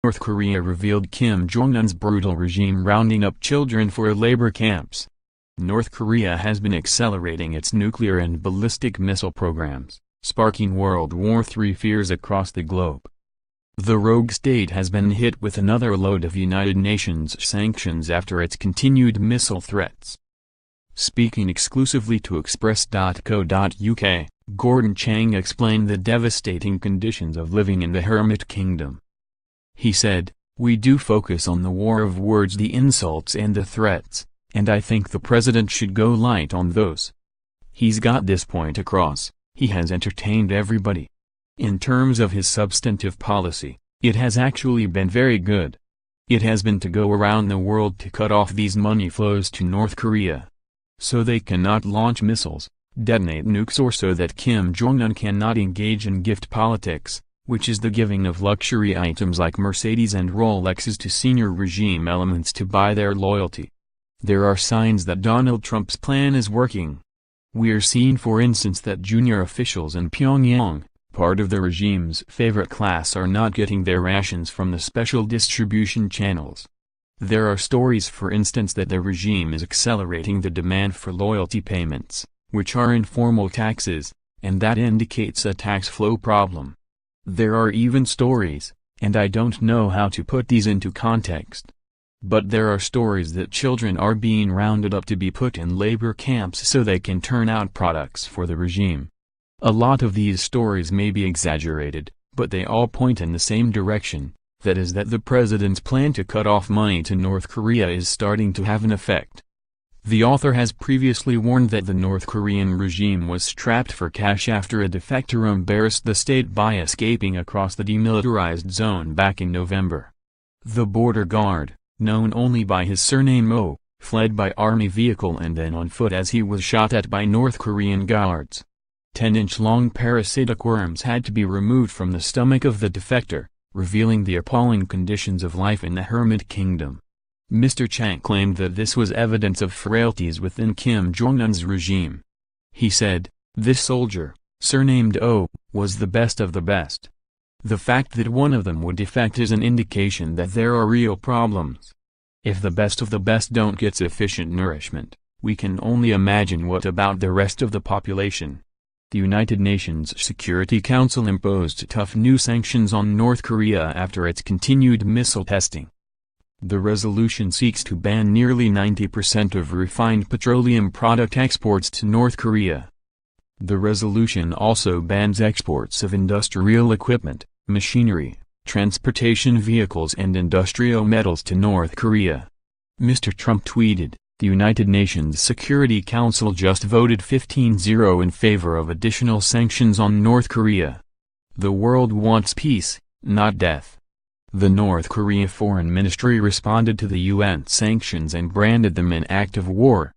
North Korea revealed Kim Jong-un's brutal regime rounding up children for labor camps. North Korea has been accelerating its nuclear and ballistic missile programs, sparking World War III fears across the globe. The rogue state has been hit with another load of United Nations sanctions after its continued missile threats. Speaking exclusively to Express.co.uk, Gordon Chang explained the devastating conditions of living in the Hermit Kingdom. He said, "We do focus on the war of words, the insults and the threats, and I think the president should go light on those. He's got this point across, he has entertained everybody. In terms of his substantive policy, it has actually been very good. It has been to go around the world to cut off these money flows to North Korea, so they cannot launch missiles, detonate nukes, or so that Kim Jong-un cannot engage in gift politics, which is the giving of luxury items like Mercedes and Rolexes to senior regime elements to buy their loyalty. There are signs that Donald Trump's plan is working. We're seeing, for instance, that junior officials in Pyongyang, part of the regime's favorite class, are not getting their rations from the special distribution channels. There are stories, for instance, that the regime is accelerating the demand for loyalty payments, which are informal taxes, and that indicates a tax flow problem. There are even stories, and I don't know how to put these into context, but there are stories that children are being rounded up to be put in labor camps so they can turn out products for the regime. A lot of these stories may be exaggerated, but they all point in the same direction, that is, that the president's plan to cut off money to North Korea is starting to have an effect. The author has previously warned that the North Korean regime was strapped for cash after a defector embarrassed the state by escaping across the demilitarized zone back in November. The border guard, known only by his surname Oh, fled by army vehicle and then on foot as he was shot at by North Korean guards. 10-inch-long parasitic worms had to be removed from the stomach of the defector, revealing the appalling conditions of life in the Hermit Kingdom. Mr. Chang claimed that this was evidence of frailties within Kim Jong-un's regime. He said, "This soldier, surnamed Oh, was the best of the best. The fact that one of them would defect is an indication that there are real problems. If the best of the best don't get sufficient nourishment, we can only imagine what about the rest of the population." The United Nations Security Council imposed tough new sanctions on North Korea after its continued missile testing. The resolution seeks to ban nearly 90% of refined petroleum product exports to North Korea. The resolution also bans exports of industrial equipment, machinery, transportation vehicles and industrial metals to North Korea. Mr. Trump tweeted, "The United Nations Security Council just voted 15-0 in favor of additional sanctions on North Korea. The world wants peace, not death." The North Korea Foreign Ministry responded to the UN sanctions and branded them an act of war.